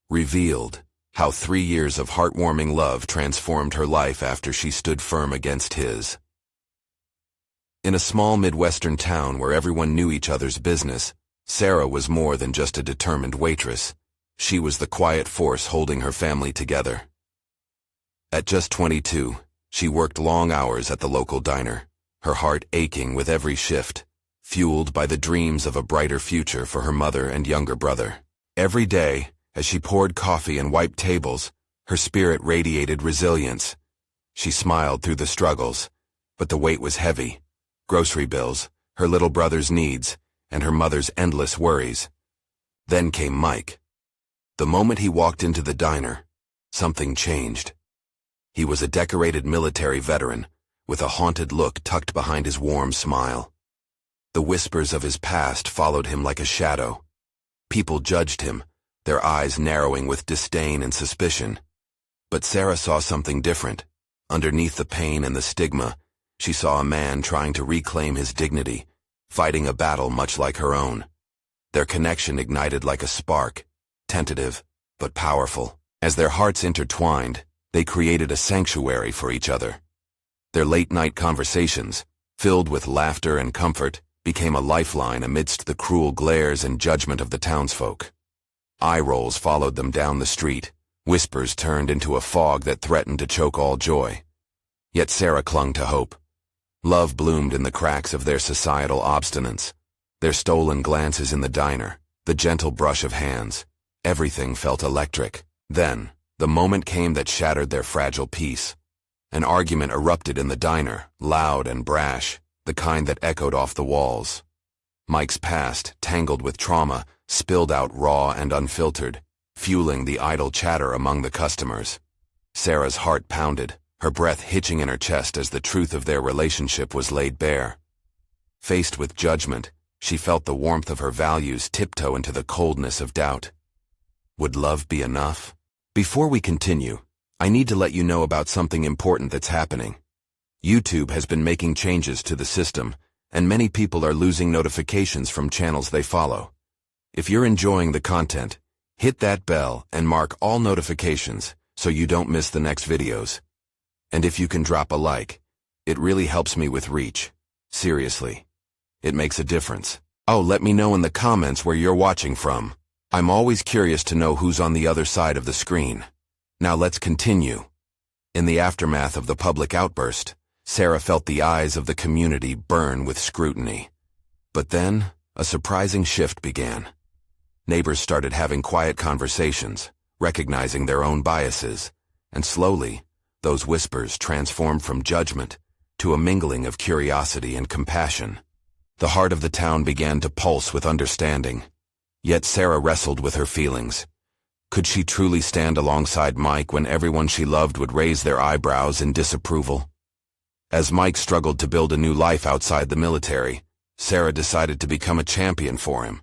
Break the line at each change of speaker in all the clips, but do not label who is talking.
revealed how 3 years of heartwarming love transformed her life after she stood firm against his. In a small Midwestern town where everyone knew each other's business, Sarah was more than just a determined waitress. She was the quiet force holding her family together. At just 22, she worked long hours at the local diner, her heart aching with every shift, fueled by the dreams of a brighter future for her mother and younger brother. Every day, as she poured coffee and wiped tables, her spirit radiated resilience. She smiled through the struggles, but the weight was heavy. Grocery bills, her little brother's needs, and her mother's endless worries. Then came Mike. The moment he walked into the diner, something changed. He was a decorated military veteran, with a haunted look tucked behind his warm smile. The whispers of his past followed him like a shadow. People judged him, their eyes narrowing with disdain and suspicion. But Sarah saw something different. Underneath the pain and the stigma, she saw a man trying to reclaim his dignity, fighting a battle much like her own. Their connection ignited like a spark, tentative but powerful. As their hearts intertwined, they created a sanctuary for each other. Their late-night conversations, filled with laughter and comfort, became a lifeline amidst the cruel glares and judgment of the townsfolk. Eye rolls followed them down the street. Whispers turned into a fog that threatened to choke all joy. Yet Sarah clung to hope. Love bloomed in the cracks of their societal obstinance. Their stolen glances in the diner, the gentle brush of hands. Everything felt electric. Then, the moment came that shattered their fragile peace. An argument erupted in the diner, loud and brash, the kind that echoed off the walls. Mike's past, tangled with trauma, spilled out raw and unfiltered, fueling the idle chatter among the customers. Sarah's heart pounded, her breath hitching in her chest as the truth of their relationship was laid bare. Faced with judgment, she felt the warmth of her values tiptoe into the coldness of doubt. Would love be enough? Before we continue, I need to let you know about something important that's happening. YouTube has been making changes to the system, and many people are losing notifications from channels they follow. If you're enjoying the content, hit that bell and mark all notifications so you don't miss the next videos. And if you can drop a like, it really helps me with reach. Seriously. It makes a difference. Oh, let me know in the comments where you're watching from. I'm always curious to know who's on the other side of the screen. Now let's continue. In the aftermath of the public outburst, Sarah felt the eyes of the community burn with scrutiny. But then, a surprising shift began. Neighbors started having quiet conversations, recognizing their own biases, and slowly, those whispers transformed from judgment to a mingling of curiosity and compassion. The heart of the town began to pulse with understanding. Yet Sarah wrestled with her feelings. Could she truly stand alongside Mike when everyone she loved would raise their eyebrows in disapproval? As Mike struggled to build a new life outside the military, Sarah decided to become a champion for him.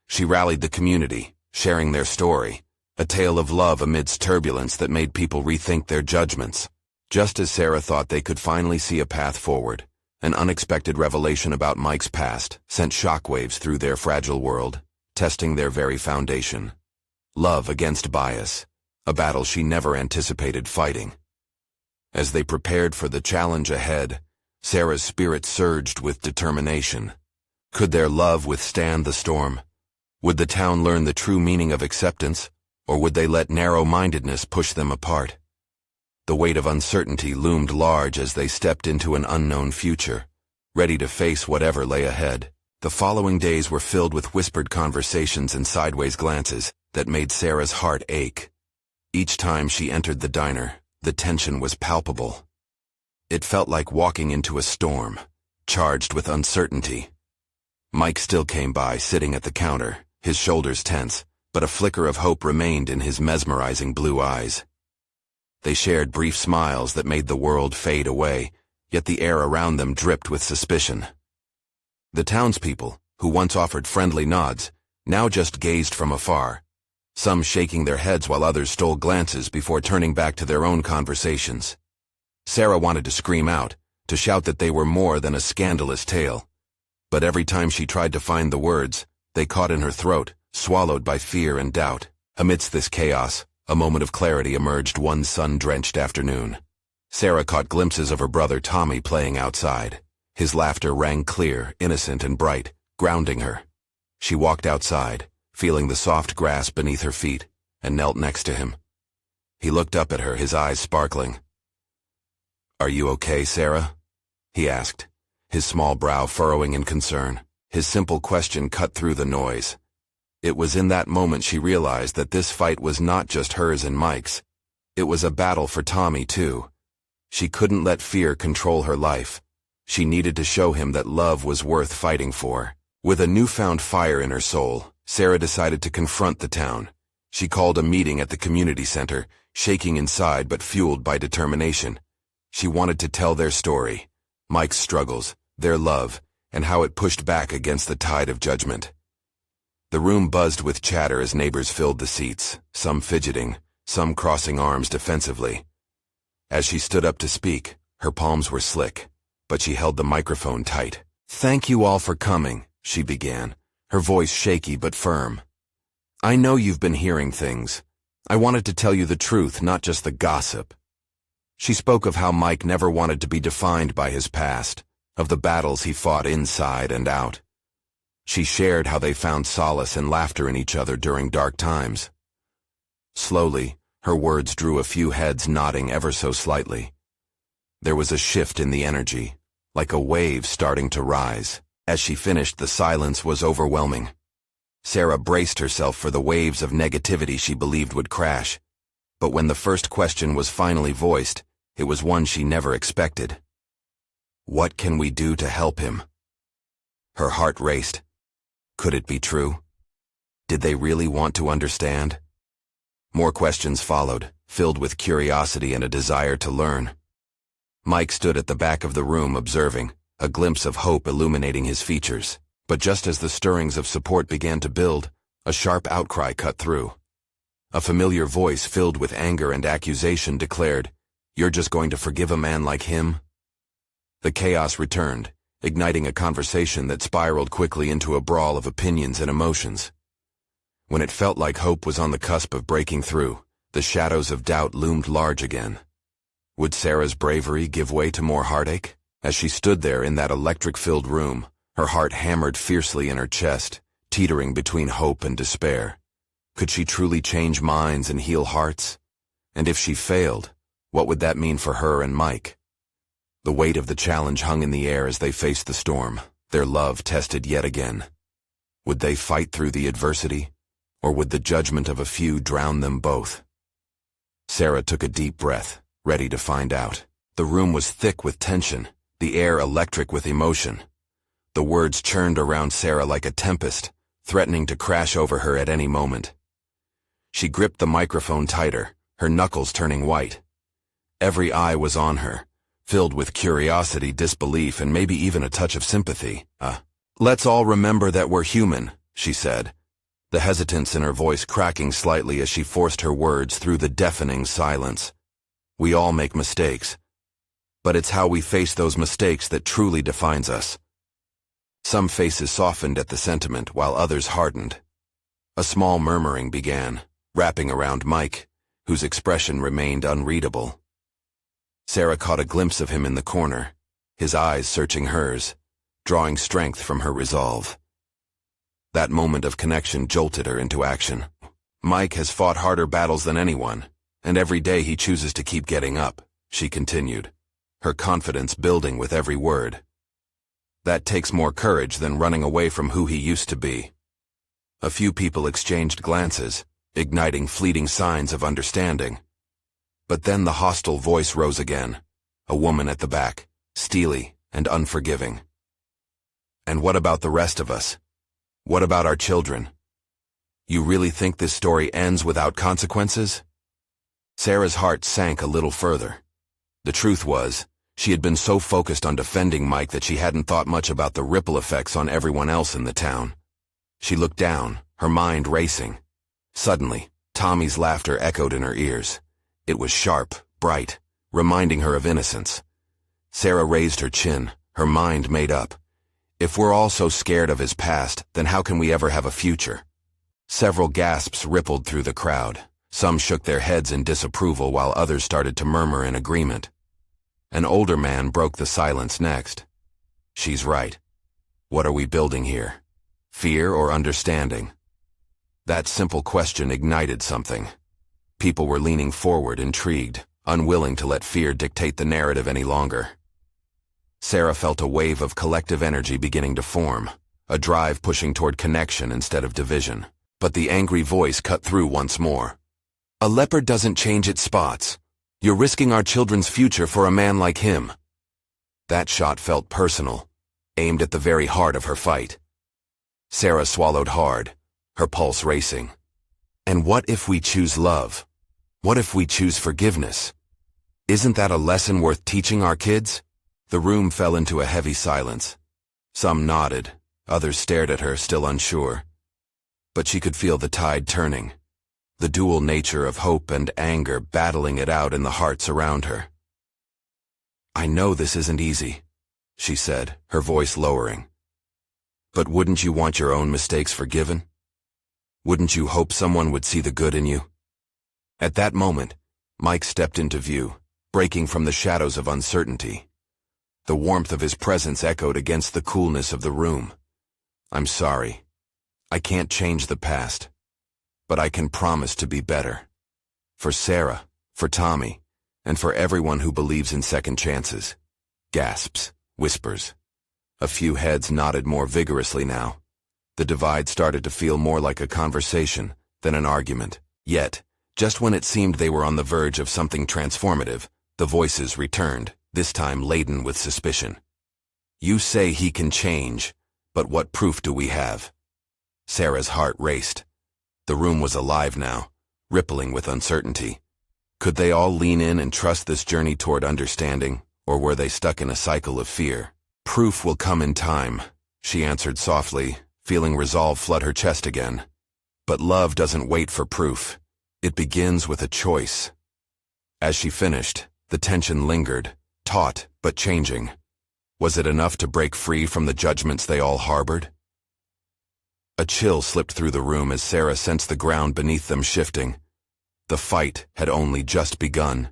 She rallied the community, sharing their story, a tale of love amidst turbulence that made people rethink their judgments. Just as Sarah thought they could finally see a path forward, an unexpected revelation about Mike's past sent shockwaves through their fragile world, testing their very foundation. Love against bias, a battle she never anticipated fighting. As they prepared for the challenge ahead, Sarah's spirit surged with determination. Could their love withstand the storm? Would the town learn the true meaning of acceptance, or would they let narrow-mindedness push them apart? The weight of uncertainty loomed large as they stepped into an unknown future, ready to face whatever lay ahead. The following days were filled with whispered conversations and sideways glances that made Sarah's heart ache. Each time she entered the diner, the tension was palpable. It felt like walking into a storm, charged with uncertainty. Mike still came by, sitting at the counter, his shoulders tense, but a flicker of hope remained in his mesmerizing blue eyes. They shared brief smiles that made the world fade away, yet the air around them dripped with suspicion. The townspeople, who once offered friendly nods, now just gazed from afar, some shaking their heads while others stole glances before turning back to their own conversations. Sarah wanted to scream out, to shout that they were more than a scandalous tale. But every time she tried to find the words, they caught in her throat, swallowed by fear and doubt. Amidst this chaos, a moment of clarity emerged one sun-drenched afternoon. Sarah caught glimpses of her brother Tommy playing outside. His laughter rang clear, innocent, and bright, grounding her. She walked outside, feeling the soft grass beneath her feet, and knelt next to him. He looked up at her, his eyes sparkling. "Are you okay, Sarah?" he asked, his small brow furrowing in concern. His simple question cut through the noise. It was in that moment she realized that this fight was not just hers and Mike's. It was a battle for Tommy, too. She couldn't let fear control her life. She needed to show him that love was worth fighting for. With a newfound fire in her soul, Sarah decided to confront the town. She called a meeting at the community center, shaking inside but fueled by determination. She wanted to tell their story, Mike's struggles, their love, and how it pushed back against the tide of judgment. The room buzzed with chatter as neighbors filled the seats, some fidgeting, some crossing arms defensively. As she stood up to speak, her palms were slick, but she held the microphone tight. "Thank you all for coming," she began, her voice shaky but firm. "I know you've been hearing things. I wanted to tell you the truth, not just the gossip." She spoke of how Mike never wanted to be defined by his past, of the battles he fought inside and out. She shared how they found solace and laughter in each other during dark times. Slowly, her words drew a few heads nodding ever so slightly. There was a shift in the energy, like a wave starting to rise. As she finished, the silence was overwhelming. Sarah braced herself for the waves of negativity she believed would crash. But when the first question was finally voiced, it was one she never expected. "What can we do to help him?" Her heart raced. Could it be true? Did they really want to understand? More questions followed, filled with curiosity and a desire to learn. Mike stood at the back of the room observing, a glimpse of hope illuminating his features. But just as the stirrings of support began to build, a sharp outcry cut through. A familiar voice filled with anger and accusation declared, "You're just going to forgive a man like him?" The chaos returned, igniting a conversation that spiraled quickly into a brawl of opinions and emotions. When it felt like hope was on the cusp of breaking through, the shadows of doubt loomed large again. Would Sarah's bravery give way to more heartache? As she stood there in that electric-filled room, her heart hammered fiercely in her chest, teetering between hope and despair. Could she truly change minds and heal hearts? And if she failed, what would that mean for her and Mike? The weight of the challenge hung in the air as they faced the storm, their love tested yet again. Would they fight through the adversity, or would the judgment of a few drown them both? Sarah took a deep breath, ready to find out. The room was thick with tension, the air electric with emotion. The words churned around Sarah like a tempest, threatening to crash over her at any moment. She gripped the microphone tighter, her knuckles turning white. Every eye was on her, filled with curiosity, disbelief, and maybe even a touch of sympathy. "Let's all remember that we're human," she said, the hesitance in her voice cracking slightly as she forced her words through the deafening silence. "We all make mistakes, but it's how we face those mistakes that truly defines us." Some faces softened at the sentiment, while others hardened. A small murmuring began, wrapping around Mike, whose expression remained unreadable. Sarah caught a glimpse of him in the corner, his eyes searching hers, drawing strength from her resolve. That moment of connection jolted her into action. "Mike has fought harder battles than anyone, and every day he chooses to keep getting up," she continued, her confidence building with every word. "That takes more courage than running away from who he used to be." A few people exchanged glances, igniting fleeting signs of understanding. But then the hostile voice rose again, a woman at the back, steely and unforgiving. "And what about the rest of us? What about our children? You really think this story ends without consequences?" Sarah's heart sank a little further. The truth was, she had been so focused on defending Mike that she hadn't thought much about the ripple effects on everyone else in the town. She looked down, her mind racing. Suddenly, Tommy's laughter echoed in her ears. It was sharp, bright, reminding her of innocence. Sarah raised her chin, her mind made up. If we're all so scared of his past, then how can we ever have a future? Several gasps rippled through the crowd. Some shook their heads in disapproval while others started to murmur in agreement. An older man broke the silence next. She's right. What are we building here? Fear or understanding? That simple question ignited something. People were leaning forward, intrigued, unwilling to let fear dictate the narrative any longer. Sarah felt a wave of collective energy beginning to form, a drive pushing toward connection instead of division. But the angry voice cut through once more. A leopard doesn't change its spots. You're risking our children's future for a man like him. That shot felt personal, aimed at the very heart of her fight. Sarah swallowed hard, her pulse racing. And what if we choose love? What if we choose forgiveness? Isn't that a lesson worth teaching our kids? The room fell into a heavy silence. Some nodded, others stared at her, still unsure. But she could feel the tide turning, the dual nature of hope and anger battling it out in the hearts around her. I know this isn't easy, she said, her voice lowering. But wouldn't you want your own mistakes forgiven? Wouldn't you hope someone would see the good in you? At that moment, Mike stepped into view, breaking from the shadows of uncertainty. The warmth of his presence echoed against the coolness of the room. I'm sorry. I can't change the past, but I can promise to be better. For Sarah, for Tommy, and for everyone who believes in second chances. Gasps, whispers. A few heads nodded more vigorously now. The divide started to feel more like a conversation than an argument. Yet, just when it seemed they were on the verge of something transformative, the voices returned, this time laden with suspicion. You say he can change, but what proof do we have? Sarah's heart raced. The room was alive now, rippling with uncertainty. Could they all lean in and trust this journey toward understanding, or were they stuck in a cycle of fear? Proof will come in time, she answered softly, feeling resolve flood her chest again. But love doesn't wait for proof. It begins with a choice. As she finished, the tension lingered, taut but changing. Was it enough to break free from the judgments they all harbored? A chill slipped through the room as Sarah sensed the ground beneath them shifting. The fight had only just begun.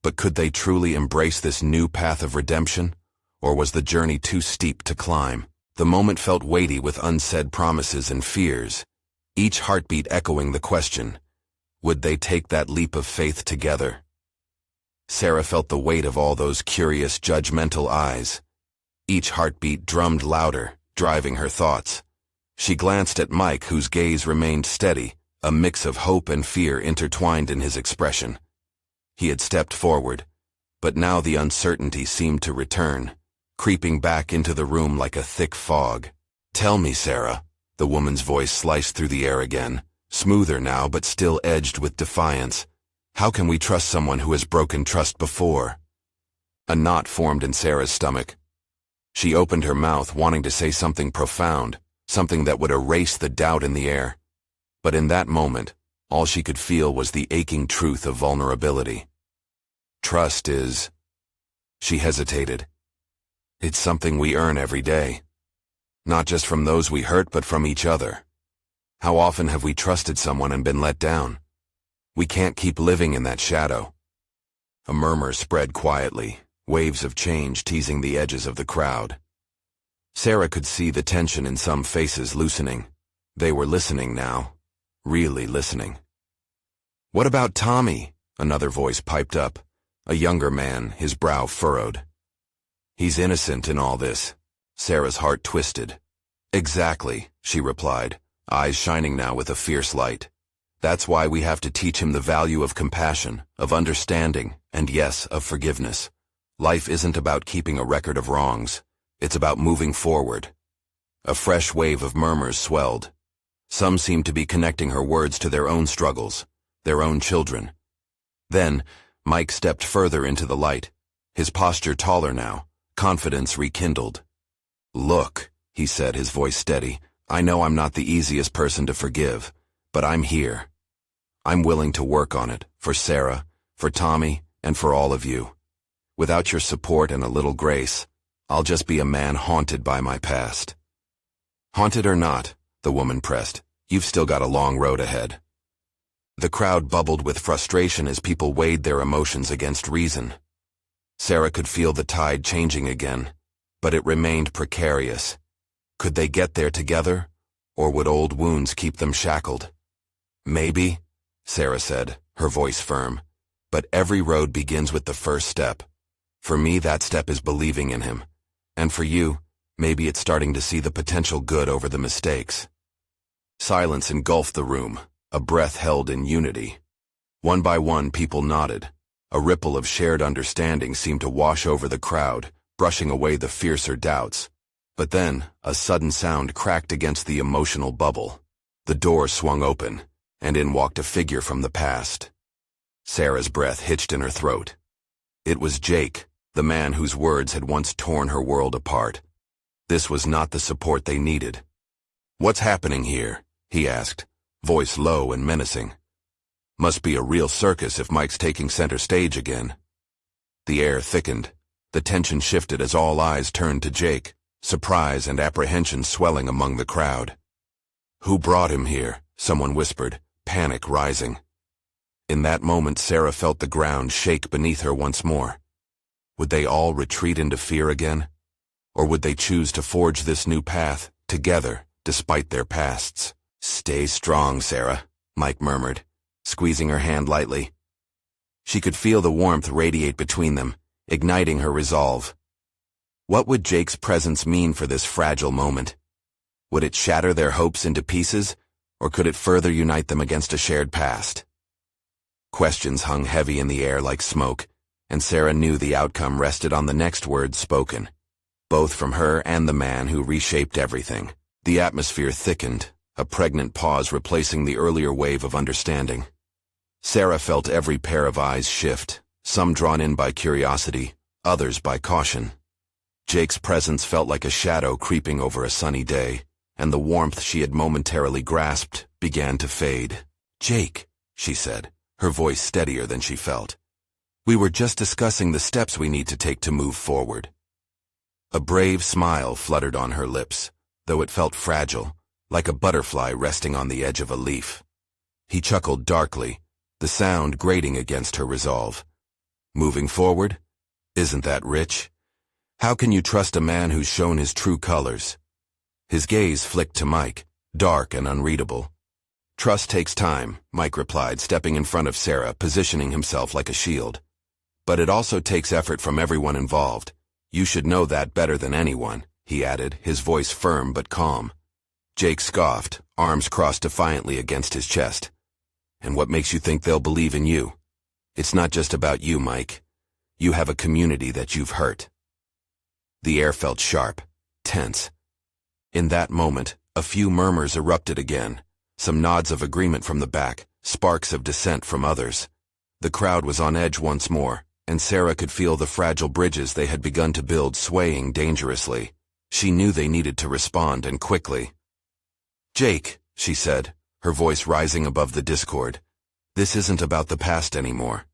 But could they truly embrace this new path of redemption, or was the journey too steep to climb? The moment felt weighty with unsaid promises and fears, each heartbeat echoing the question, would they take that leap of faith together? Sarah felt the weight of all those curious, judgmental eyes. Each heartbeat drummed louder, driving her thoughts. She glanced at Mike, whose gaze remained steady, a mix of hope and fear intertwined in his expression. He had stepped forward, but now the uncertainty seemed to return, creeping back into the room like a thick fog. Tell me, Sarah, the woman's voice sliced through the air again, smoother now but still edged with defiance. How can we trust someone who has broken trust before? A knot formed in Sarah's stomach. She opened her mouth, wanting to say something profound, something that would erase the doubt in the air. But in that moment, all she could feel was the aching truth of vulnerability. Trust is... She hesitated. It's something we earn every day. Not just from those we hurt, but from each other. How often have we trusted someone and been let down? We can't keep living in that shadow. A murmur spread quietly, waves of change teasing the edges of the crowd. Sarah could see the tension in some faces loosening. They were listening now, really listening. What about Tommy? Another voice piped up, a younger man, his brow furrowed. He's innocent in all this. Sarah's heart twisted. Exactly, she replied, eyes shining now with a fierce light. That's why we have to teach him the value of compassion, of understanding, and yes, of forgiveness. Life isn't about keeping a record of wrongs. It's about moving forward. A fresh wave of murmurs swelled. Some seemed to be connecting her words to their own struggles, their own children. Then, Mike stepped further into the light, his posture taller now, confidence rekindled. Look, he said, his voice steady, I know I'm not the easiest person to forgive, but I'm here. I'm willing to work on it, for Sarah, for Tommy, and for all of you. Without your support and a little grace, I'll just be a man haunted by my past. Haunted or not, the woman pressed, You've still got a long road ahead." The crowd bubbled with frustration as people weighed their emotions against reason. Sarah could feel the tide changing again, but it remained precarious. Could they get there together, or would old wounds keep them shackled? "Maybe," Sarah said, her voice firm, "but every road begins with the first step. For me, that step is believing in him. And for you, maybe it's starting to see the potential good over the mistakes." Silence engulfed the room, a breath held in unity. One by one, people nodded. A ripple of shared understanding seemed to wash over the crowd, brushing away the fiercer doubts. But then, a sudden sound cracked against the emotional bubble. The door swung open, and in walked a figure from the past. Sarah's breath hitched in her throat. It was Jake, the man whose words had once torn her world apart. This was not the support they needed. "What's happening here?" he asked, voice low and menacing. "Must be a real circus if Mike's taking center stage again." The air thickened. The tension shifted as all eyes turned to Jake, surprise and apprehension swelling among the crowd. "Who brought him here?" someone whispered, panic rising. In that moment, Sarah felt the ground shake beneath her once more. Would they all retreat into fear again? Or would they choose to forge this new path, together, despite their pasts? "Stay strong, Sarah," Mike murmured, squeezing her hand lightly. She could feel the warmth radiate between them, igniting her resolve. What would Jake's presence mean for this fragile moment? Would it shatter their hopes into pieces, or could it further unite them against a shared past? Questions hung heavy in the air like smoke, and Sarah knew the outcome rested on the next words spoken, both from her and the man who reshaped everything. The atmosphere thickened, a pregnant pause replacing the earlier wave of understanding. Sarah felt every pair of eyes shift, some drawn in by curiosity, others by caution. Jake's presence felt like a shadow creeping over a sunny day, and the warmth she had momentarily grasped began to fade. "Jake," she said, her voice steadier than she felt. "We were just discussing the steps we need to take to move forward." A brave smile fluttered on her lips, though it felt fragile, like a butterfly resting on the edge of a leaf. He chuckled darkly, the sound grating against her resolve. "Moving forward? Isn't that rich? How can you trust a man who's shown his true colors?" His gaze flicked to Mike, dark and unreadable. "Trust takes time," Mike replied, stepping in front of Sarah, positioning himself like a shield. "But it also takes effort from everyone involved. You should know that better than anyone," he added, his voice firm but calm. Jake scoffed, arms crossed defiantly against his chest. "And what makes you think they'll believe in you? It's not just about you, Mike. You have a community that you've hurt." The air felt sharp, tense. In that moment, a few murmurs erupted again, some nods of agreement from the back, sparks of dissent from others. The crowd was on edge once more, and Sarah could feel the fragile bridges they had begun to build swaying dangerously. She knew they needed to respond, and quickly. "Jake," she said, her voice rising above the discord, "this isn't about the past anymore."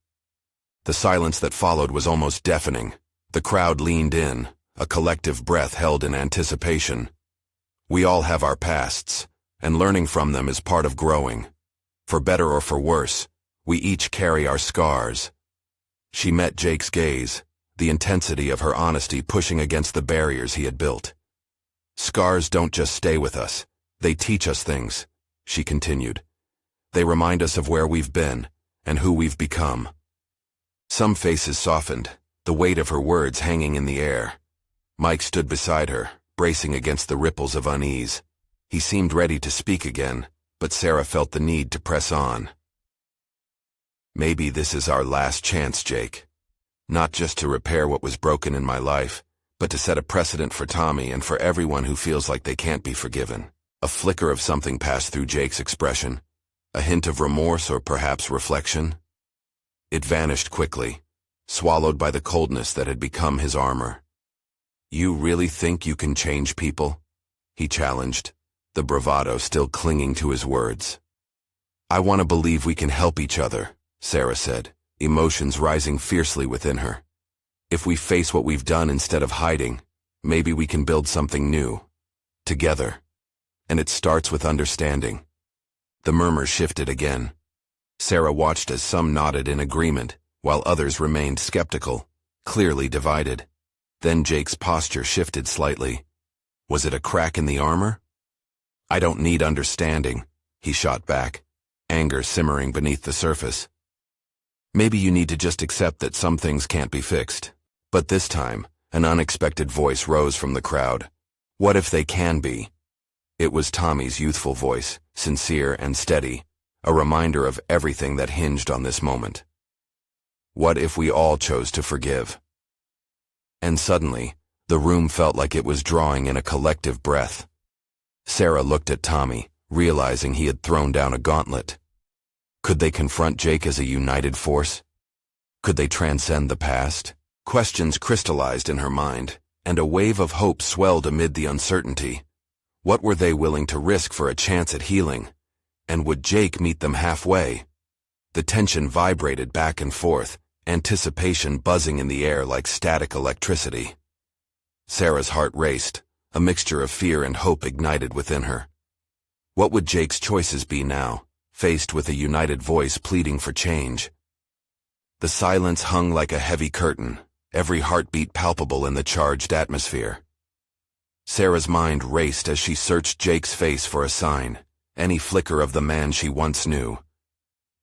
The silence that followed was almost deafening. The crowd leaned in, a collective breath held in anticipation. We all have our pasts, and learning from them is part of growing. For better or for worse, we each carry our scars. She met Jake's gaze, the intensity of her honesty pushing against the barriers he had built. "Scars don't just stay with us. They teach us things," she continued. "They remind us of where we've been, and who we've become." Some faces softened, the weight of her words hanging in the air. Mike stood beside her, bracing against the ripples of unease. He seemed ready to speak again, but Sarah felt the need to press on. "Maybe this is our last chance, Jake. Not just to repair what was broken in my life, but to set a precedent for Tommy and for everyone who feels like they can't be forgiven." A flicker of something passed through Jake's expression, a hint of remorse or perhaps reflection. It vanished quickly, swallowed by the coldness that had become his armor. "You really think you can change people?" he challenged, the bravado still clinging to his words. "I want to believe we can help each other," Sarah said, emotions rising fiercely within her. "If we face what we've done instead of hiding, maybe we can build something new. Together. And it starts with understanding. The murmur shifted again. Sarah watched as some nodded in agreement, while others remained skeptical, clearly divided. Then Jake's posture shifted slightly. Was it a crack in the armor? I don't need understanding, he shot back, anger simmering beneath the surface. Maybe you need to just accept that some things can't be fixed. But this time, an unexpected voice rose from the crowd. What if they can be? It was Tommy's youthful voice, sincere and steady, a reminder of everything that hinged on this moment. What if we all chose to forgive? And suddenly, the room felt like it was drawing in a collective breath. Sarah looked at Tommy, realizing he had thrown down a gauntlet. Could they confront Jake as a united force? Could they transcend the past? Questions crystallized in her mind, and a wave of hope swelled amid the uncertainty. What were they willing to risk for a chance at healing? And would Jake meet them halfway? The tension vibrated back and forth, anticipation buzzing in the air like static electricity. Sarah's heart raced, a mixture of fear and hope ignited within her. What would Jake's choices be now, faced with a united voice pleading for change? The silence hung like a heavy curtain, every heartbeat palpable in the charged atmosphere. Sarah's mind raced as she searched Jake's face for a sign, any flicker of the man she once knew.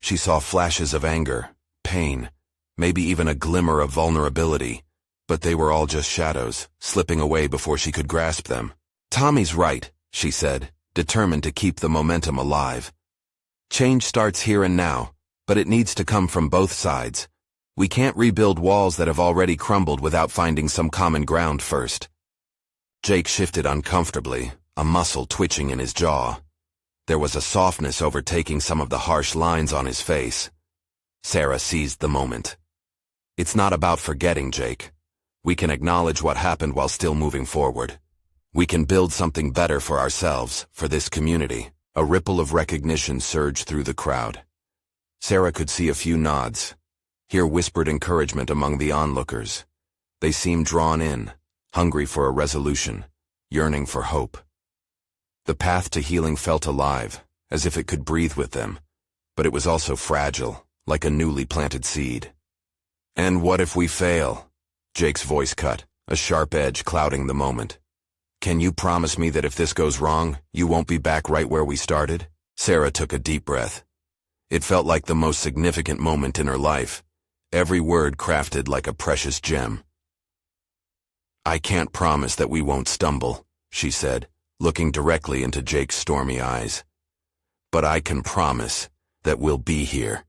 She saw flashes of anger, pain, maybe even a glimmer of vulnerability, but they were all just shadows, slipping away before she could grasp them. Tommy's right, she said, determined to keep the momentum alive. Change starts here and now, but it needs to come from both sides. We can't rebuild walls that have already crumbled without finding some common ground first. Jake shifted uncomfortably, a muscle twitching in his jaw. There was a softness overtaking some of the harsh lines on his face. Sarah seized the moment. It's not about forgetting, Jake. We can acknowledge what happened while still moving forward. We can build something better for ourselves, for this community. A ripple of recognition surged through the crowd. Sarah could see a few nods, hear whispered encouragement among the onlookers. They seemed drawn in, hungry for a resolution, yearning for hope. The path to healing felt alive, as if it could breathe with them, but it was also fragile, like a newly planted seed. And what if we fail? Jake's voice cut, a sharp edge clouding the moment. Can you promise me that if this goes wrong, you won't be back right where we started? Sarah took a deep breath. It felt like the most significant moment in her life, every word crafted like a precious gem. I can't promise that we won't stumble, she said, looking directly into Jake's stormy eyes. But I can promise that we'll be here,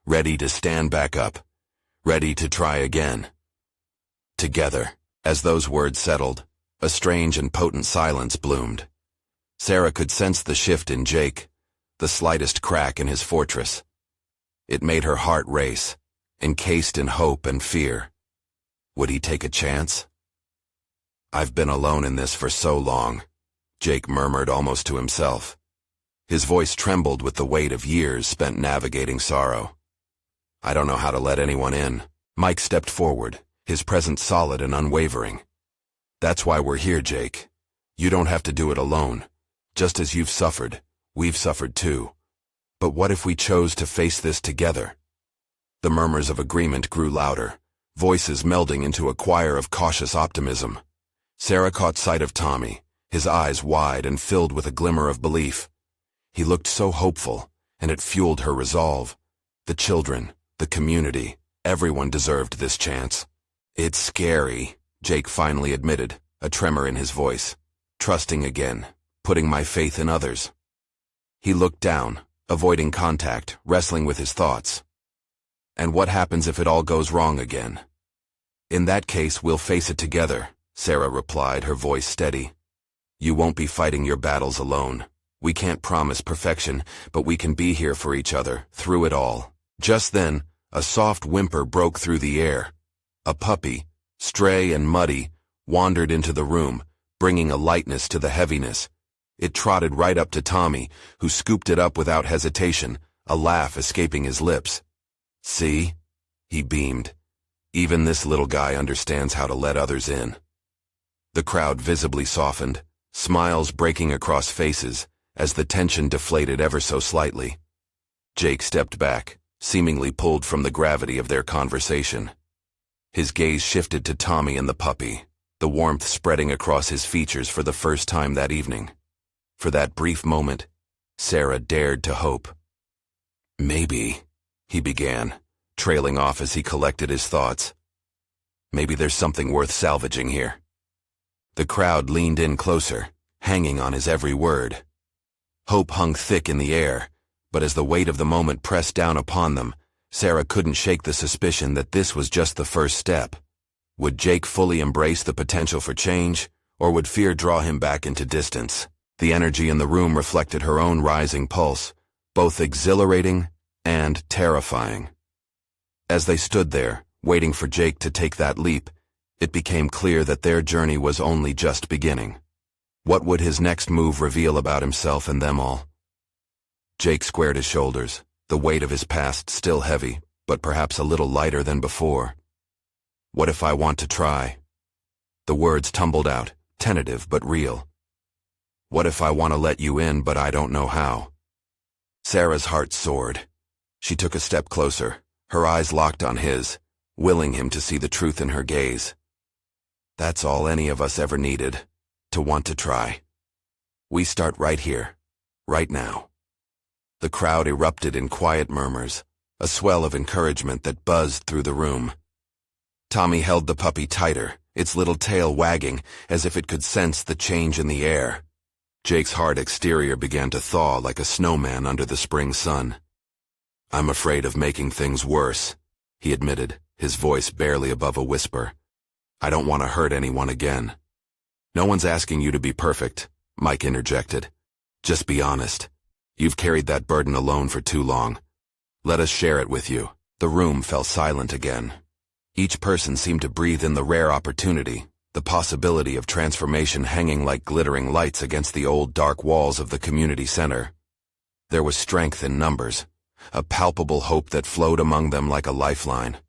ready to stand back up, ready to try again. Together. As those words settled, a strange and potent silence bloomed. Sarah could sense the shift in Jake, the slightest crack in his fortress. It made her heart race, encased in hope and fear. Would he take a chance? I've been alone in this for so long, Jake murmured almost to himself. His voice trembled with the weight of years spent navigating sorrow. I don't know how to let anyone in. Mike stepped forward, his presence solid and unwavering. That's why we're here, Jake. You don't have to do it alone. Just as you've suffered, we've suffered too. But what if we chose to face this together? The murmurs of agreement grew louder, voices melding into a choir of cautious optimism. Sarah caught sight of Tommy, his eyes wide and filled with a glimmer of belief. He looked so hopeful, and it fueled her resolve. The children, the community, everyone deserved this chance. It's scary, Jake finally admitted, a tremor in his voice. Trusting again, putting my faith in others. He looked down, avoiding contact, wrestling with his thoughts. And what happens if it all goes wrong again? In that case, we'll face it together, Sarah replied, her voice steady. You won't be fighting your battles alone. We can't promise perfection, but we can be here for each other, through it all. Just then, a soft whimper broke through the air. A puppy, stray and muddy, wandered into the room, bringing a lightness to the heaviness. It trotted right up to Tommy, who scooped it up without hesitation, a laugh escaping his lips. See? He beamed. Even this little guy understands how to let others in. The crowd visibly softened, smiles breaking across faces, as the tension deflated ever so slightly. Jake stepped back, seemingly pulled from the gravity of their conversation. His gaze shifted to Tommy and the puppy, the warmth spreading across his features for the first time that evening. For that brief moment, Sarah dared to hope. "Maybe," he began, trailing off as he collected his thoughts. "Maybe there's something worth salvaging here." The crowd leaned in closer, hanging on his every word. Hope hung thick in the air, but as the weight of the moment pressed down upon them, Sarah couldn't shake the suspicion that this was just the first step. Would Jake fully embrace the potential for change, or would fear draw him back into distance? The energy in the room reflected her own rising pulse, both exhilarating and terrifying. As they stood there, waiting for Jake to take that leap, it became clear that their journey was only just beginning. What would his next move reveal about himself and them all? Jake squared his shoulders, the weight of his past still heavy, but perhaps a little lighter than before. "What if I want to try?" The words tumbled out, tentative but real. "What if I want to let you in, but I don't know how?" Sarah's heart soared. She took a step closer, her eyes locked on his, willing him to see the truth in her gaze. "That's all any of us ever needed, to want to try. We start right here, right now." The crowd erupted in quiet murmurs, a swell of encouragement that buzzed through the room. Tommy held the puppy tighter, its little tail wagging as if it could sense the change in the air. Jake's hard exterior began to thaw like a snowman under the spring sun. "I'm afraid of making things worse," he admitted, his voice barely above a whisper. "I don't want to hurt anyone again." "No one's asking you to be perfect," Mike interjected. "Just be honest. You've carried that burden alone for too long. Let us share it with you." The room fell silent again. Each person seemed to breathe in the rare opportunity, the possibility of transformation hanging like glittering lights against the old dark walls of the community center. There was strength in numbers, a palpable hope that flowed among them like a lifeline.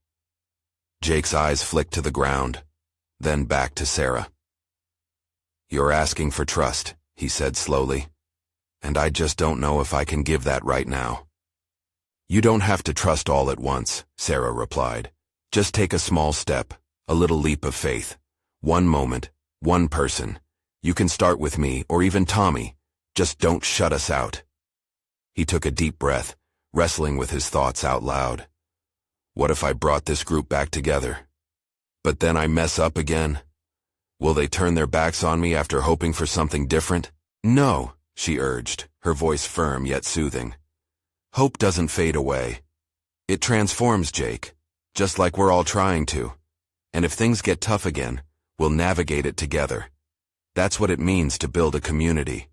Jake's eyes flicked to the ground, then back to Sarah. "You're asking for trust," he said slowly, "and I just don't know if I can give that right now." "You don't have to trust all at once," Sarah replied. "Just take a small step, a little leap of faith. One moment, one person. You can start with me, or even Tommy. Just don't shut us out." He took a deep breath, wrestling with his thoughts out loud. "What if I brought this group back together? But then I mess up again? Will they turn their backs on me after hoping for something different?" "No," she urged, her voice firm yet soothing. "Hope doesn't fade away. It transforms, Jake, just like we're all trying to. And if things get tough again, we'll navigate it together. That's what it means to build a community."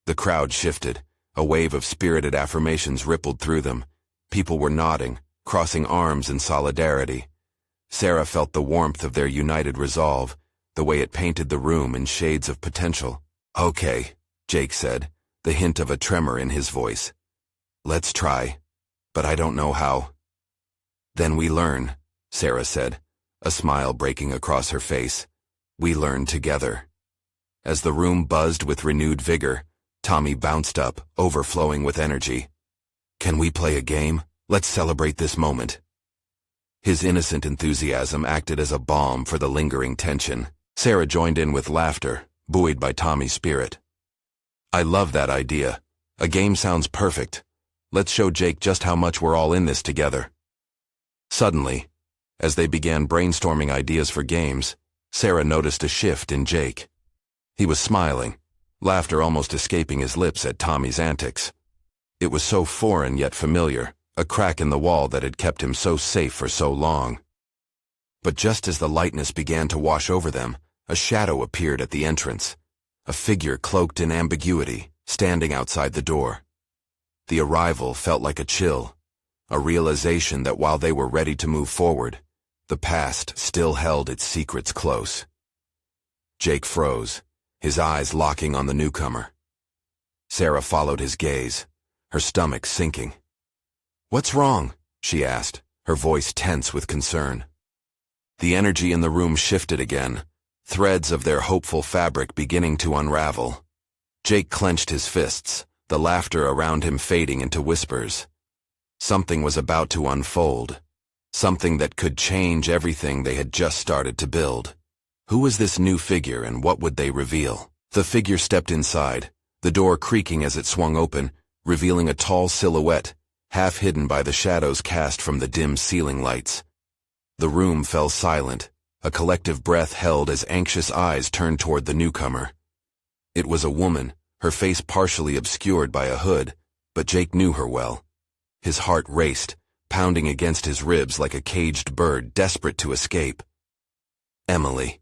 The crowd shifted. A wave of spirited affirmations rippled through them. People were nodding, crossing arms in solidarity. Sarah felt the warmth of their united resolve, the way it painted the room in shades of potential. "Okay," Jake said, the hint of a tremor in his voice. "Let's try, but I don't know how." "Then we learn," Sarah said, a smile breaking across her face. "We learn together." As the room buzzed with renewed vigor, Tommy bounced up, overflowing with energy. "Can we play a game? Let's celebrate this moment." His innocent enthusiasm acted as a balm for the lingering tension. Sarah joined in with laughter, buoyed by Tommy's spirit. "I love that idea. A game sounds perfect. Let's show Jake just how much we're all in this together." Suddenly, as they began brainstorming ideas for games, Sarah noticed a shift in Jake. He was smiling, laughter almost escaping his lips at Tommy's antics. It was so foreign yet familiar, a crack in the wall that had kept him so safe for so long. But just as the lightness began to wash over them, a shadow appeared at the entrance, a figure cloaked in ambiguity, standing outside the door. The arrival felt like a chill, a realization that while they were ready to move forward, the past still held its secrets close. Jake froze, his eyes locking on the newcomer. Sarah followed his gaze, her stomach sinking. "What's wrong?" she asked, her voice tense with concern. The energy in the room shifted again, threads of their hopeful fabric beginning to unravel. Jake clenched his fists, the laughter around him fading into whispers. Something was about to unfold. Something that could change everything they had just started to build. Who was this new figure and what would they reveal? The figure stepped inside, the door creaking as it swung open, revealing a tall silhouette, half hidden by the shadows cast from the dim ceiling lights. The room fell silent, a collective breath held as anxious eyes turned toward the newcomer. It was a woman, her face partially obscured by a hood, but Jake knew her well. His heart raced, pounding against his ribs like a caged bird desperate to escape. Emily,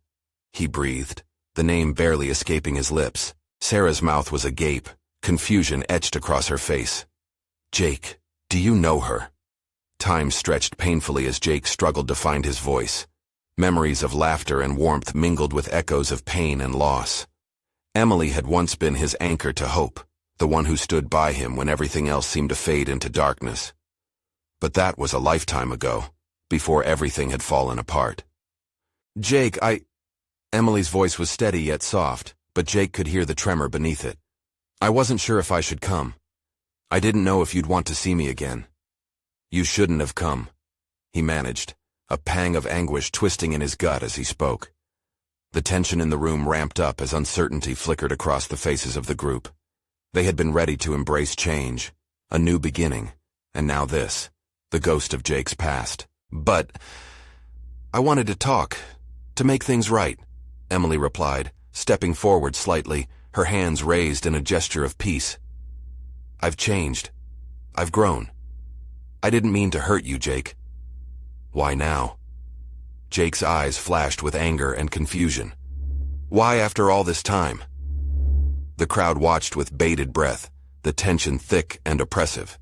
he breathed, the name barely escaping his lips. Sarah's mouth was agape, confusion etched across her face. Jake, do you know her? Time stretched painfully as Jake struggled to find his voice. Memories of laughter and warmth mingled with echoes of pain and loss. Emily had once been his anchor to hope, the one who stood by him when everything else seemed to fade into darkness. But that was a lifetime ago, before everything had fallen apart. Jake, Emily's voice was steady yet soft, but Jake could hear the tremor beneath it. I wasn't sure if I should come. I didn't know if you'd want to see me again. You shouldn't have come, he managed, a pang of anguish twisting in his gut as he spoke. The tension in the room ramped up as uncertainty flickered across the faces of the group. They had been ready to embrace change, a new beginning, and now this, the ghost of Jake's past. But I wanted to talk, to make things right, Emily replied, stepping forward slightly, her hands raised in a gesture of peace. I've changed. I've grown. I didn't mean to hurt you, Jake. Why now? Jake's eyes flashed with anger and confusion. Why after all this time? The crowd watched with bated breath, the tension thick and oppressive.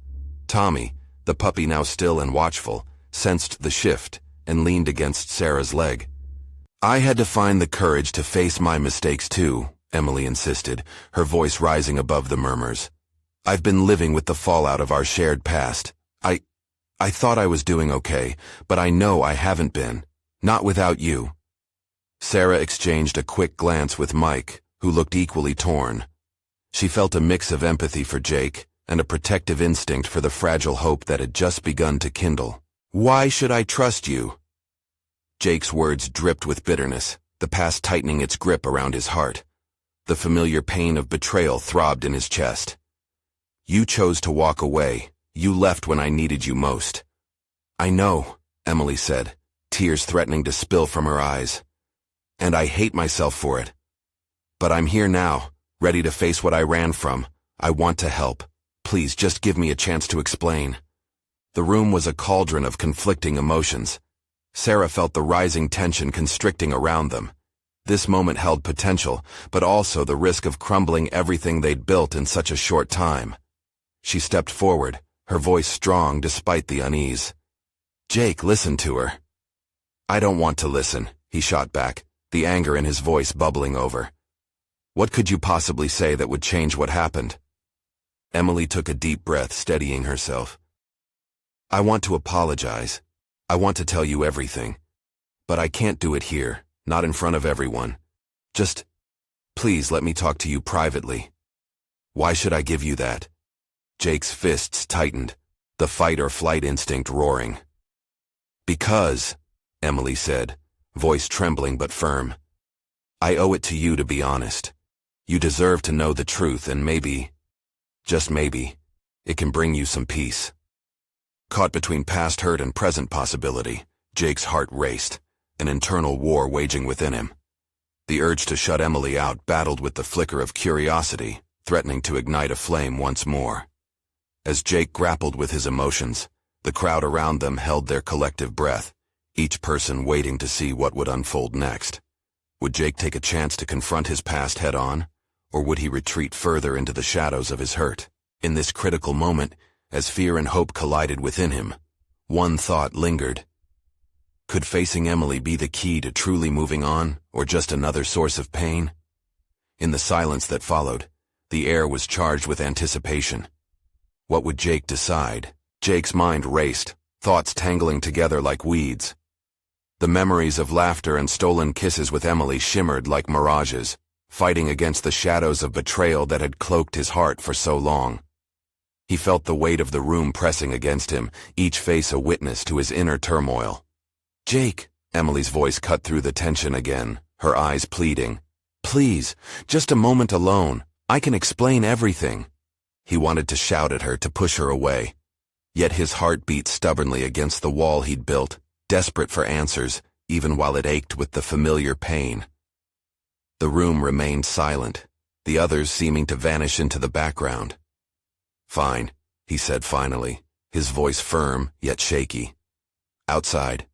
Tommy, the puppy now still and watchful, sensed the shift and leaned against Sarah's leg. I had to find the courage to face my mistakes too, Emily insisted, her voice rising above the murmurs. I've been living with the fallout of our shared past. I thought I was doing okay, but I know I haven't been. Not without you. Sarah exchanged a quick glance with Mike, who looked equally torn. She felt a mix of empathy for Jake and a protective instinct for the fragile hope that had just begun to kindle. Why should I trust you? Jake's words dripped with bitterness, the past tightening its grip around his heart. The familiar pain of betrayal throbbed in his chest. You chose to walk away. You left when I needed you most. I know, Emily said, tears threatening to spill from her eyes. And I hate myself for it. But I'm here now, ready to face what I ran from. I want to help. Please just give me a chance to explain. The room was a cauldron of conflicting emotions. Sarah felt the rising tension constricting around them. This moment held potential, but also the risk of crumbling everything they'd built in such a short time. She stepped forward, her voice strong despite the unease. Jake, listen to her. I don't want to listen, he shot back, the anger in his voice bubbling over. What could you possibly say that would change what happened? Emily took a deep breath, steadying herself. I want to apologize. I want to tell you everything. But I can't do it here, not in front of everyone. Just, please let me talk to you privately. Why should I give you that? Jake's fists tightened, the fight-or-flight instinct roaring. Because, Emily said, voice trembling but firm, I owe it to you to be honest. You deserve to know the truth and maybe, just maybe, it can bring you some peace. Caught between past hurt and present possibility, Jake's heart raced, an internal war waging within him. The urge to shut Emily out battled with the flicker of curiosity, threatening to ignite a flame once more. As Jake grappled with his emotions, the crowd around them held their collective breath, each person waiting to see what would unfold next. Would Jake take a chance to confront his past head-on, or would he retreat further into the shadows of his hurt? In this critical moment, as fear and hope collided within him, one thought lingered. Could facing Emily be the key to truly moving on, or just another source of pain? In the silence that followed, the air was charged with anticipation. What would Jake decide? Jake's mind raced, thoughts tangling together like weeds. The memories of laughter and stolen kisses with Emily shimmered like mirages, fighting against the shadows of betrayal that had cloaked his heart for so long. He felt the weight of the room pressing against him, each face a witness to his inner turmoil. "Jake," Emily's voice cut through the tension again, her eyes pleading. "Please, just a moment alone. I can explain everything." He wanted to shout at her, to push her away. Yet his heart beat stubbornly against the wall he'd built, desperate for answers, even while it ached with the familiar pain. The room remained silent, the others seeming to vanish into the background. "Fine," he said finally, his voice firm yet shaky. "Outside.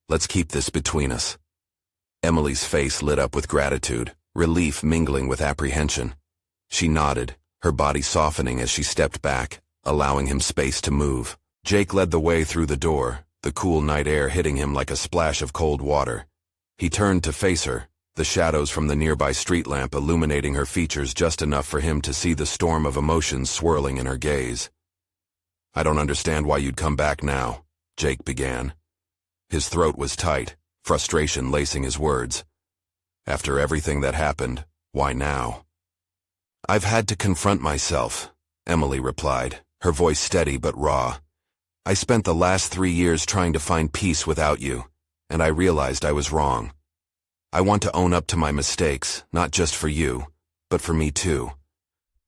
Let's keep this between us." Emily's face lit up with gratitude, relief mingling with apprehension. She nodded, her body softening as she stepped back, allowing him space to move. Jake led the way through the door, the cool night air hitting him like a splash of cold water. He turned to face her, the shadows from the nearby street lamp illuminating her features just enough for him to see the storm of emotions swirling in her gaze. "I don't understand why you'd come back now," Jake began. His throat was tight, frustration lacing his words. "After everything that happened, why now?" "I've had to confront myself," Emily replied, her voice steady but raw. "I spent the last 3 years trying to find peace without you, and I realized I was wrong. I want to own up to my mistakes, not just for you, but for me too.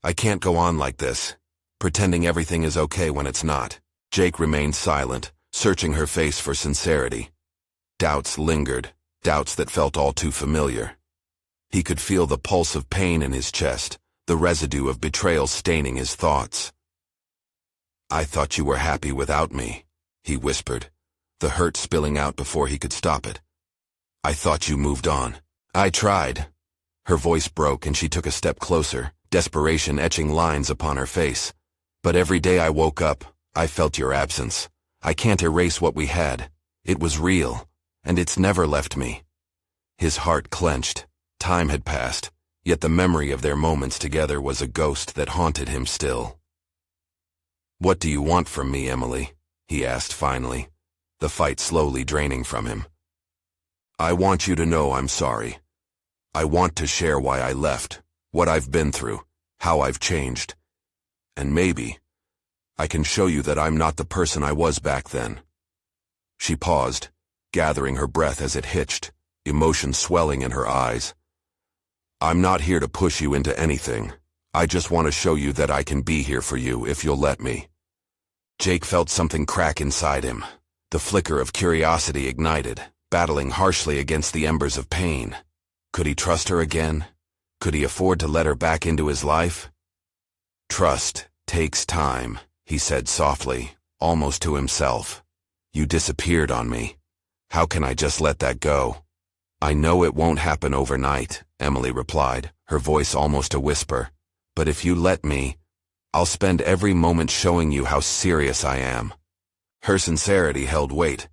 I can't go on like this, pretending everything is okay when it's not." Jake remained silent, searching her face for sincerity. Doubts lingered, doubts that felt all too familiar. He could feel the pulse of pain in his chest, the residue of betrayal staining his thoughts. "I thought you were happy without me," he whispered, the hurt spilling out before he could stop it. "I thought you moved on." "I tried." Her voice broke and she took a step closer, desperation etching lines upon her face. "But every day I woke up, I felt your absence. I can't erase what we had. It was real, and it's never left me." His heart clenched. Time had passed, yet the memory of their moments together was a ghost that haunted him still. "What do you want from me, Emily?" he asked finally, the fight slowly draining from him. "I want you to know I'm sorry. I want to share why I left, what I've been through, how I've changed. And maybe I can show you that I'm not the person I was back then." She paused, gathering her breath as it hitched, emotion swelling in her eyes. "I'm not here to push you into anything. I just want to show you that I can be here for you if you'll let me." Jake felt something crack inside him. The flicker of curiosity ignited, battling harshly against the embers of pain. Could he trust her again? Could he afford to let her back into his life? "Trust takes time," he said softly, almost to himself. "You disappeared on me. How can I just let that go?" "I know it won't happen overnight," Emily replied, her voice almost a whisper. "But if you let me, I'll spend every moment showing you how serious I am." Her sincerity held weight,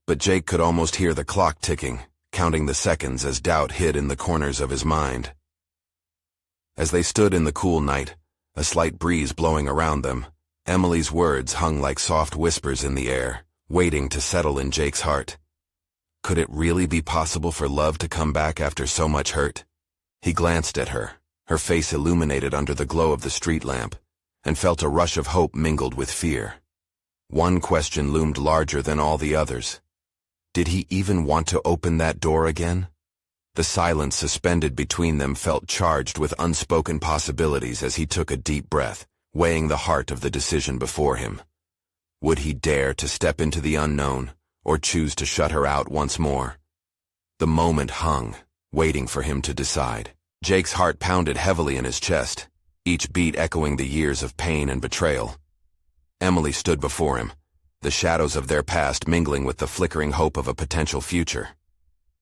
but Jake could almost hear the clock ticking, counting the seconds as doubt hid in the corners of his mind. As they stood in the cool night, a slight breeze blowing around them, Emily's words hung like soft whispers in the air, waiting to settle in Jake's heart. Could it really be possible for love to come back after so much hurt? He glanced at her, her face illuminated under the glow of the street lamp, and felt a rush of hope mingled with fear. One question loomed larger than all the others. Did he even want to open that door again? The silence suspended between them felt charged with unspoken possibilities as he took a deep breath, weighing the heart of the decision before him. Would he dare to step into the unknown, or choose to shut her out once more? The moment hung, waiting for him to decide. Jake's heart pounded heavily in his chest, each beat echoing the years of pain and betrayal. Emily stood before him, the shadows of their past mingling with the flickering hope of a potential future.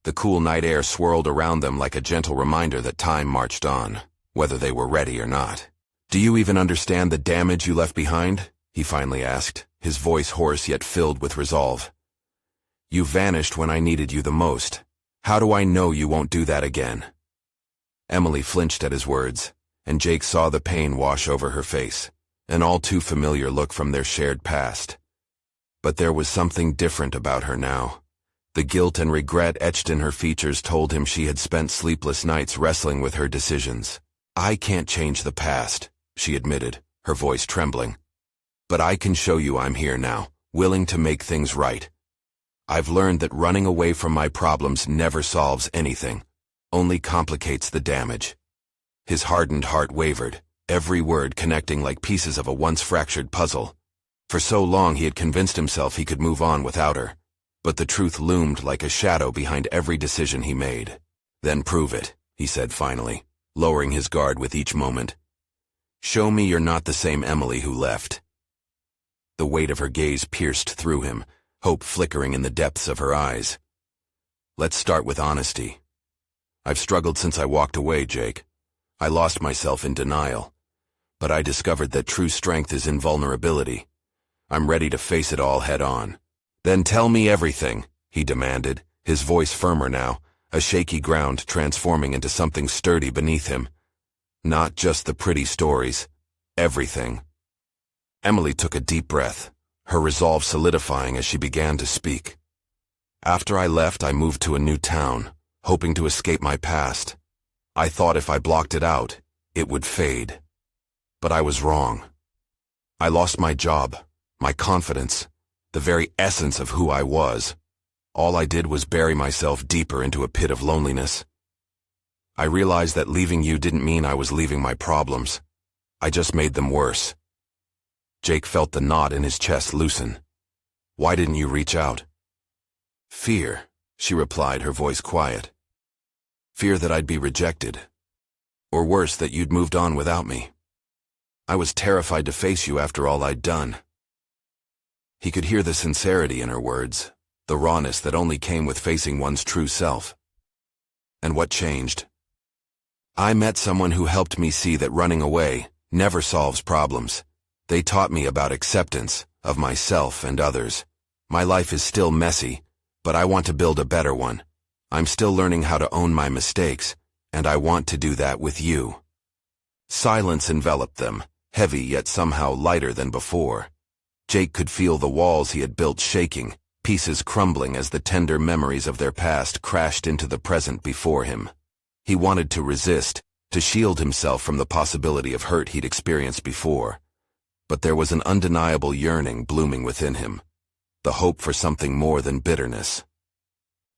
The cool night air swirled around them like a gentle reminder that time marched on, whether they were ready or not. "Do you even understand the damage you left behind?" he finally asked, his voice hoarse yet filled with resolve. "You vanished when I needed you the most. How do I know you won't do that again?" Emily flinched at his words, and Jake saw the pain wash over her face, an all too familiar look from their shared past. But there was something different about her now. The guilt and regret etched in her features told him she had spent sleepless nights wrestling with her decisions. "I can't change the past," she admitted, her voice trembling. "But I can show you I'm here now, willing to make things right. I've learned that running away from my problems never solves anything, only complicates the damage." His hardened heart wavered, every word connecting like pieces of a once fractured puzzle. For so long he had convinced himself he could move on without her, but the truth loomed like a shadow behind every decision he made. "Then prove it," he said finally, lowering his guard with each moment. "Show me you're not the same Emily who left." The weight of her gaze pierced through him, hope flickering in the depths of her eyes. "Let's start with honesty. I've struggled since I walked away, Jake. I lost myself in denial. But I discovered that true strength is in vulnerability. I'm ready to face it all head on." "Then tell me everything," he demanded, his voice firmer now, a shaky ground transforming into something sturdy beneath him. "Not just the pretty stories. Everything." Emily took a deep breath, her resolve solidifying as she began to speak. "After I left, I moved to a new town, hoping to escape my past. I thought if I blocked it out, it would fade. But I was wrong. I lost my job, my confidence, the very essence of who I was. All I did was bury myself deeper into a pit of loneliness. I realized that leaving you didn't mean I was leaving my problems. I just made them worse." Jake felt the knot in his chest loosen. "Why didn't you reach out?" "Fear," she replied, her voice quiet. "Fear that I'd be rejected. Or worse, that you'd moved on without me. I was terrified to face you after all I'd done." He could hear the sincerity in her words, the rawness that only came with facing one's true self. "And what changed?" "I met someone who helped me see that running away never solves problems. They taught me about acceptance of myself and others. My life is still messy, but I want to build a better one. I'm still learning how to own my mistakes, and I want to do that with you." Silence enveloped them, heavy yet somehow lighter than before. Jake could feel the walls he had built shaking, pieces crumbling as the tender memories of their past crashed into the present before him. He wanted to resist, to shield himself from the possibility of hurt he'd experienced before. But there was an undeniable yearning blooming within him, the hope for something more than bitterness.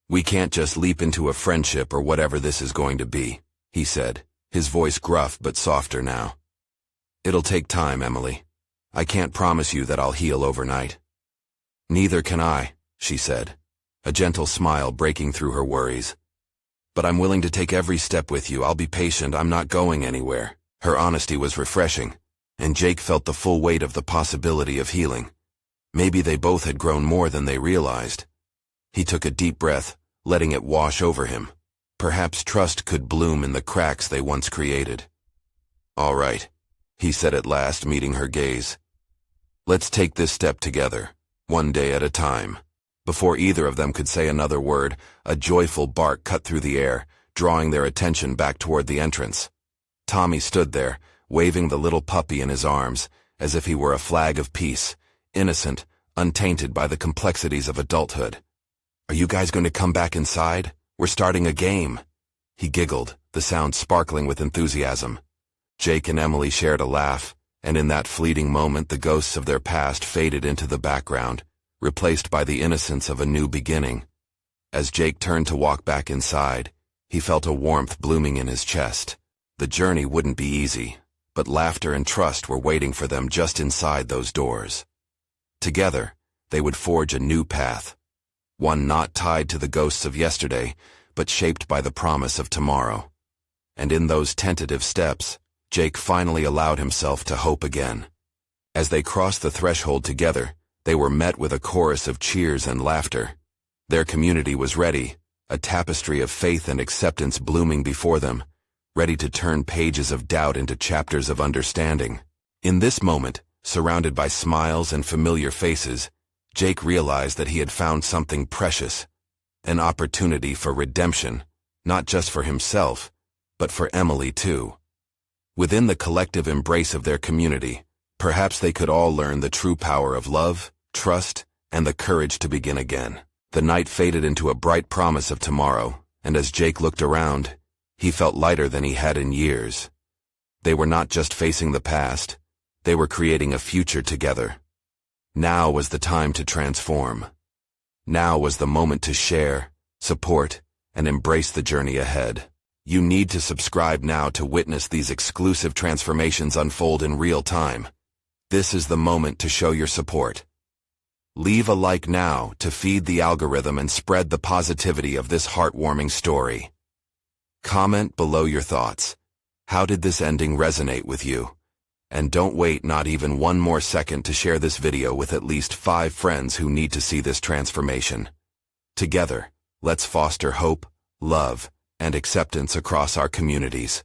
"We can't just leap into a friendship or whatever this is going to be," he said, his voice gruff but softer now. "It'll take time, Emily. I can't promise you that I'll heal overnight." "Neither can I," she said, a gentle smile breaking through her worries. "But I'm willing to take every step with you. I'll be patient. I'm not going anywhere." Her honesty was refreshing, and Jake felt the full weight of the possibility of healing. Maybe they both had grown more than they realized. He took a deep breath, letting it wash over him. Perhaps trust could bloom in the cracks they once created. "All right," he said at last, meeting her gaze. "Let's take this step together, one day at a time." Before either of them could say another word, a joyful bark cut through the air, drawing their attention back toward the entrance. Tommy stood there, waving the little puppy in his arms, as if he were a flag of peace, innocent, untainted by the complexities of adulthood. "Are you guys going to come back inside? We're starting a game." He giggled, the sound sparkling with enthusiasm. Jake and Emily shared a laugh, and in that fleeting moment the ghosts of their past faded into the background, replaced by the innocence of a new beginning. As Jake turned to walk back inside, he felt a warmth blooming in his chest. The journey wouldn't be easy, but laughter and trust were waiting for them just inside those doors. Together, they would forge a new path, one not tied to the ghosts of yesterday, but shaped by the promise of tomorrow. And in those tentative steps, Jake finally allowed himself to hope again. As they crossed the threshold together, they were met with a chorus of cheers and laughter. Their community was ready, a tapestry of faith and acceptance blooming before them, ready to turn pages of doubt into chapters of understanding. In this moment, surrounded by smiles and familiar faces, Jake realized that he had found something precious, an opportunity for redemption, not just for himself, but for Emily too. Within the collective embrace of their community, perhaps they could all learn the true power of love, trust, and the courage to begin again. The night faded into a bright promise of tomorrow, and as Jake looked around, he felt lighter than he had in years. They were not just facing the past, they were creating a future together. Now was the time to transform. Now was the moment to share, support, and embrace the journey ahead. You need to subscribe now to witness these exclusive transformations unfold in real time. This is the moment to show your support. Leave a like now to feed the algorithm and spread the positivity of this heartwarming story. Comment below your thoughts. How did this ending resonate with you? And don't wait not even one more second to share this video with at least 5 friends who need to see this transformation. Together, let's foster hope, love, and acceptance across our communities.